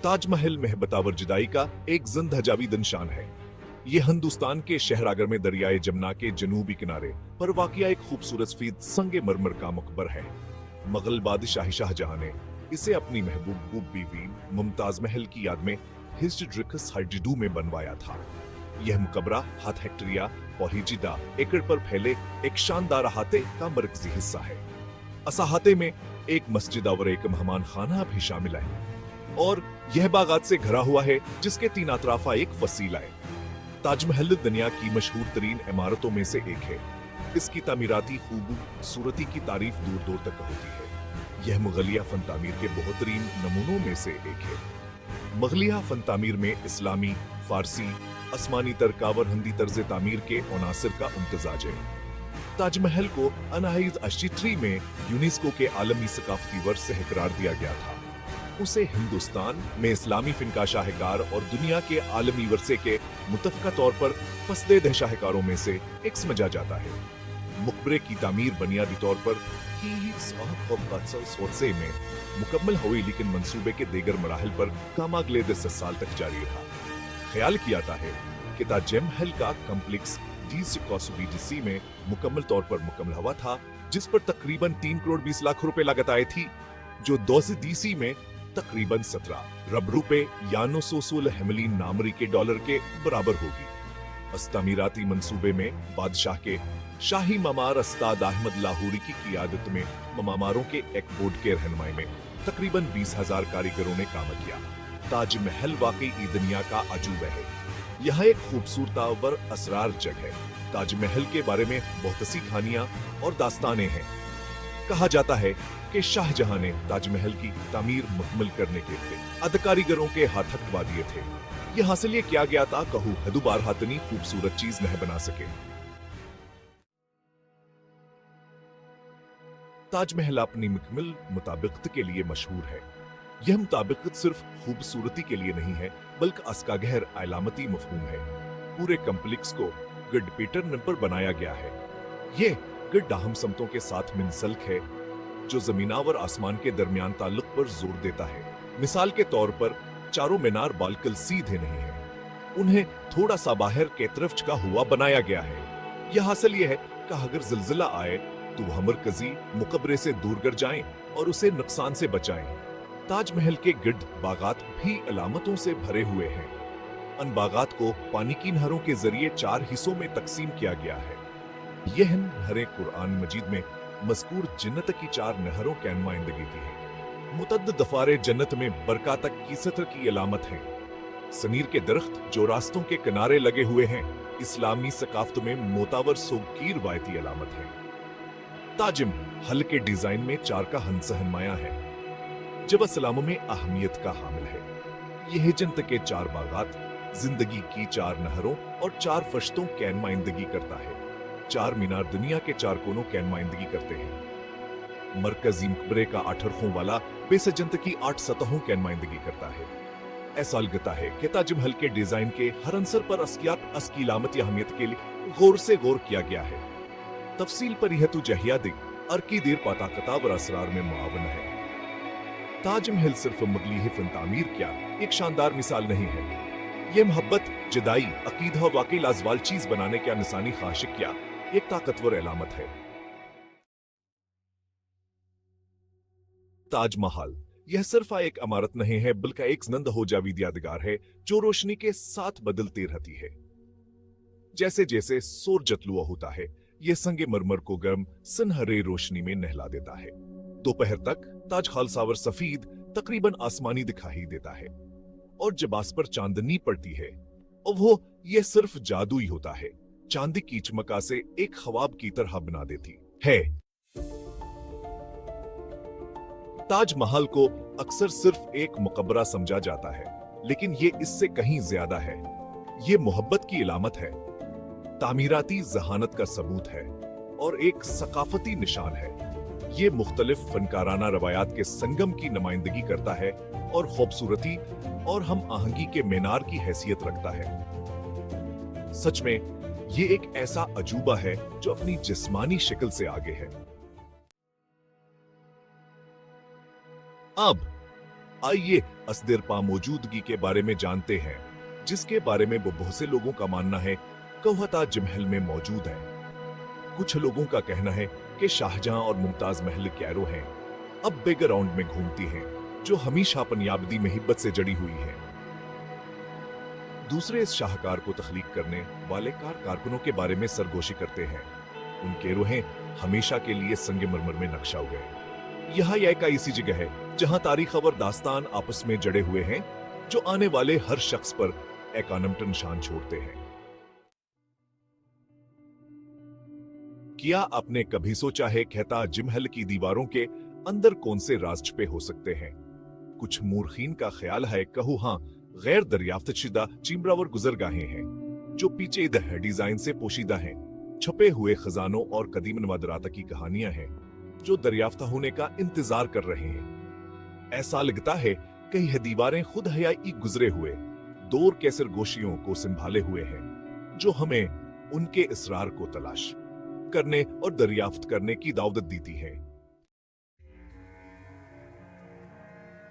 ताजमहल महबतावर जुदाई का एक जिंदा जावीद निशान है। ये हिंदुस्तान के शहर आगर में दरियाए जमुना के जनूबी किनारे पर वाक़िया एक खूबसूरत सफेद संगे मरमर का मकबर है। मुगल बादशाह शाहजहां ने इसे अपनी महबूब बीवी मुमताज महल की याद में हिस्टोरिकस हाइड्रिडू में बनवाया था। यह मुकबरा 7 हेक्टेरिया पौहिजिदा एकड़ पर फैले एक शानदार अहाते का मरकजी हिस्सा है। इस अहाते में एक मस्जिद और एक मेहमान खाना भी शामिल है और यह बागात से घिरा हुआ है जिसके 3 अतराफा एक फसीला है। ताजमहल दुनिया की मशहूर तरीन इमारतों में से एक है। इसकी तामीराती खूबसूरती की तारीफ दूर दूर तक होती है। यह मुगलिया फन तामीर के बेहतरीन नमूनों में से एक है। मुगलिया फन तामीर में इस्लामी, फारसी, आसमानी तरकावर हिंदी तर्ज तामीर के अनासर का इम्तजाज है। ताजमहल को 1983 में यूनेस्को के आलमी सकाफती वर्ष से करार दिया गया था। उसे हिंदुस्तान में इस्लामी फिन का शाहकार और दुनिया के आलमी वर्षे के मुतफ़क़ा तौर पर पसंदीदा शाहकारों में से एक समझा जाता है। मुकबरे की तामीर बुनियादी तौर पर में मुकम्मल हुई, लेकिन मंसूबे के दीगर मराहल पर काम अगले 10 साल तक जारी रहा। ख्याल किया जाता है कि ताजमहल का कम्प्लेक्स DCCOSBDC में मुकम्मल तौर पर मुकम्मल हुआ था, जिस पर तकरीबन 3 करोड़ 20 लाख रुपए लागत आई थी, जो 2DC में तकरीबन 17 रब रुपए या 916 हेमलीन नामरी के डॉलर के बराबर होगी। इस तामीराती मंसूबे में बादशाह के शाही ममार उस्ताद अहमद लाहौरी की क़ियादत में ममारों के एक बोर्ड के रहनुमाई में तकरीबन 20,000 कारीगरों ने काम किया। ताजमहल वाकई दुनिया का अजूबा है। यह एक खूबसूरत और असरार जगह है। ताजमहल के बारे में बहुत सी कहानियां और दास्तानें हैं। कहा जाता है कि शाहजहां ने ताजमहल की तामीर मुकम्मल करने के लिए अद कारीगरों के हाथ थकवा दिए थे। यह हासिल ये किया गया था कहूं हदुबार हाथनी खूबसूरत चीज नहीं बना सके। ताजमहल अपनी मुकम्मल मुताबिकत के लिए मशहूर है। यह मुताबिकत सिर्फ खूबसूरती के लिए नहीं है, बल्कि इसका गहर अलामती मफहूम है। पूरे कम्प्लेक्स को ग्रिड पैटर्न पर बनाया गया है। यह ग्रिड अहम समतों के साथ मुंसलिक है, जो जमीन और आसमान के दरमियान ताल्लुक पर जोर देता है। मिसाल के तौर पर चारों मीनार बालकल सीधे नहीं है, उन्हें थोड़ा सा बाहर के तरफ झुका हुआ बनाया गया है। यह हासिल यह है कि अगर जिलजिला आए तो वह मरकजी मुकबरे से दूर कर जाएं और उसे नुकसान से बचाएं। ताजमहल के गिर्द बागात भी अलामतों से भरे हुए हैं। उन बागात को पानी की नहरों के जरिए 4 हिस्सों में तकसीम किया गया है। यह नहरें कुरान मजीद में मज़कूर जन्नत की 4 नहरों की नुमाइंदगी की है। मुतअद्दिद दफारे जन्नत में बरक़ा तक की सतर की अलामत है। सनीर के दरख्त जो रास्तों के किनारे लगे हुए हैं, इस्लामी सकाफत में मोतावर सोग की रवायती अलामत है। ताजमहल के डिजाइन में 4 का हंसहनमाया है, जब इस्लाम में अहमियत का हामिल है। यह जन्नत के 4 बागात, जिंदगी की 4 नहरों और 4 फरिश्तों की नुमाइंदगी करता है। 4 मीनार दुनिया के 4 कोनों की नुमाइंदगी करते हैं। मरकजी मकबरे का 8 रखों वाला बेस जन्नत की 8 सतहों की नुमाइंदगी करता है। ऐसा लगता है कि ताजमहल के डिजाइन के हर अंसर पर असकी अलामती अहमियत के लिए गौर से गौर किया गया है। तफसील पर यह तो जहिया दिग अर्की देर पाता कताब और असरार में मुआवन है। ताजमहल सिर्फ मुगली फन तामीर क्या एक शानदार मिसाल नहीं है। यह मोहब्बत, जुदाई, अकीदा वाकई लाजवाल चीज बनाने का निशानी खाशिक क्या एक ताकतवर अलामत है। ताजमहल यह सिर्फ एक इमारत नहीं है, बल्कि एक जिंदा हो जावीद यादगार है जो रोशनी के साथ बदलती रहती है। जैसे जैसे सूरज जतलुआ होता है, यह संगे मरमर को गर्म सुनहरे रोशनी में नहला देता है। दोपहर तक ताज खालसावर सफेद तकरीबन आसमानी दिखाई देता है, और जब आस पर चांदनी पड़ती है और वो ये सिर्फ जादू ही होता है। चांदी की चमका से एक ख्वाब की तरह बना देती है। ताजमहल को अक्सर सिर्फ एक मुकबरा समझा जाता है, लेकिन ये इससे कहीं ज्यादा है। ये मोहब्बत की इलामत है, तामीराती जहानत का सबूत है और एक सकाफती निशान है। ये मुख्तलिफ फनकाराना रवायात के संगम की नुमाइंदगी करता है और खूबसूरती और हम आहंगी के मीनार की हैसियत रखता है। सच में ये एक ऐसा अजूबा है जो अपनी जिस्मानी शक्ल से आगे है। अब आइए असदेरपा मौजूदगी के बारे में जानते हैं, जिसके बारे में बहुत से लोगों का मानना है कि वह ताज महल में मौजूद है। कुछ लोगों का कहना है कि शाहजहां और मुमताज महल कैरो हैं, अब बैकग्राउंड में घूमती हैं, जो हमेशा पंजाबी मोहब्बत से जड़ी हुई है। दूसरे इस शाहकार को तख्लीक करने वाले कारकुनों के बारे में सरगोशी करते हैं। उनके रोहें हमेशा के लिए संगमरमर में नक्शा हुए। यह एक ऐसी जगह है जहां तारीख और दास्तान आपस में जड़े हुए हैं, जो आने वाले हर शख्स पर एक अनमट निशान छोड़ते हैं। क्या आपने कभी सोचा है कि ताज महल की दीवारों के अंदर कौन से राज छुपे हो सकते हैं? कुछ मूर्खीन का ख्याल है कहू हाँ, गैर दरियाफ्तशुदा चिमरावर गुजरगाहें हैं जो पीछे डिजाइन से पोशीदा हैं। छुपे हुए खजानों और कदीम नवादरात की कहानियां हैं जो दरियाफ्ता होने का इंतजार कर रहे हैं। ऐसा लगता है कि यह दीवारें खुद हयाई गुजरे हुए दौर के सरगोशियों को संभाले हुए हैं, जो हमें उनके इसरार को तलाश करने और दरियाफ्त करने की दावत देती है।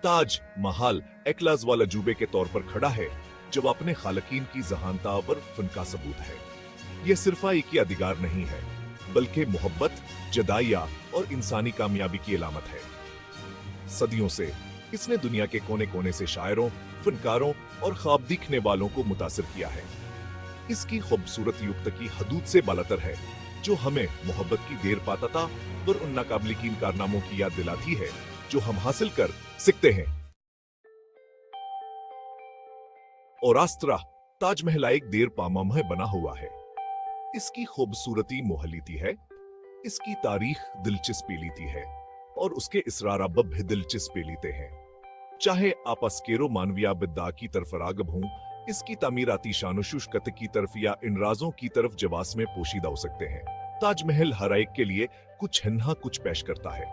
ताज महल एक लाजवाब अजूबे के तौर पर खड़ा है, जब अपने खालकीन की जहानता और फन का सबूत है। यह सिर्फ एक यादगार नहीं है, बल्कि मोहब्बत, जदाइया और इंसानी कामयाबी की अलामत है। सदियों से इसने दुनिया के कोने कोने से शायरों, फनकारों और ख्वाब दिखने वालों को मुतासिर किया है। इसकी खूबसूरत युक्त की हदूद से बालातर है, जो हमें मोहब्बत की देर पाता और उन नाकाबिल कारनामों की याद दिलाती है जो हम हासिल कर सकते हैं। और आस्त्रा ताजमहल एक देर पामाम है बना हुआ है। इसकी खूबसूरती मोहलीती है, इसकी तारीख दिलचस्पी लेती है और उसके इसरार अब भी दिलचस्पी लेते हैं। चाहे आप अस्केरो मानविया बिद्दा की तरफ रागब हों, इसकी तामीराती शानुशुष्कत की तरफ या इन राजों की तरफ जवास में पोशीदा हो सकते हैं। ताजमहल हर एक के लिए कुछ हन्हा कुछ पेश करता है।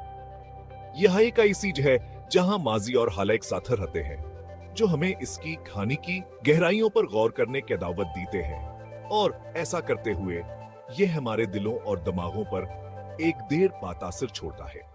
यह एक ऐसी जगह है जहां माजी और हाल एक साथ रहते हैं, जो हमें इसकी कहानी की गहराइयों पर गौर करने की दावत देते हैं। और ऐसा करते हुए यह हमारे दिलों और दिमागों पर एक देर पा तासिर छोड़ता है।